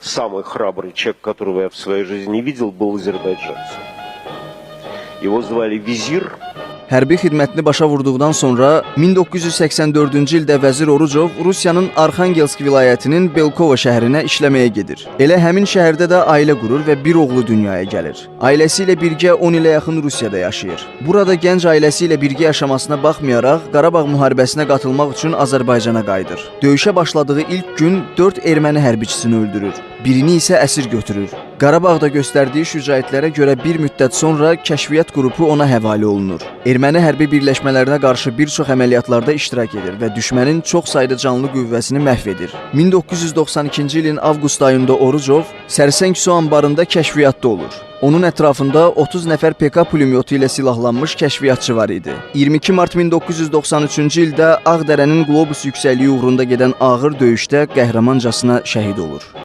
самый храбрый человек, которого я в своей жизни видел, был азербайджанцем. Его звали Визир. Hərbi xidmətini başa vurduqdan sonra 1984-cü ildə Vəzir Orucov Rusiyanın Arxangelsk vilayətinin Belkova şəhərinə işləməyə gedir. Elə həmin şəhərdə də ailə qurur və bir oğlu dünyaya gəlir. Ailəsi ilə birgə 10 ilə yaxın Rusiyada yaşayır. Burada gənc ailəsi ilə birgə yaşamasına baxmayaraq Qarabağ müharibəsinə qatılmaq üçün Azərbaycana qayıdır. Döyüşə başladığı ilk gün 4 erməni hərbiçisini öldürür. Birini isə əsir götürür. Qarabağda göstərdiyi şücaətlərə görə bir müddət sonra kəşfiyyat qrupu ona həvalə olunur. Erməni hərbi birləşmələrinə qarşı bir çox əməliyyatlarda iştirak edir və düşmənin çox sayda canlı qüvvəsini məhv edir. 1992-ci ilin avqust ayında Orucov Sərsəng su anbarında kəşfiyyatda olur. Onun ətrafında 30 nəfər PK pulemyotu ilə silahlanmış kəşfiyyatçı var idi. 22 mart 1993-cü ildə Ağdərənin Qlobus yüksəkliyi uğrunda gedən ağır döyüşdə qəhrəmancasına şəhid olur.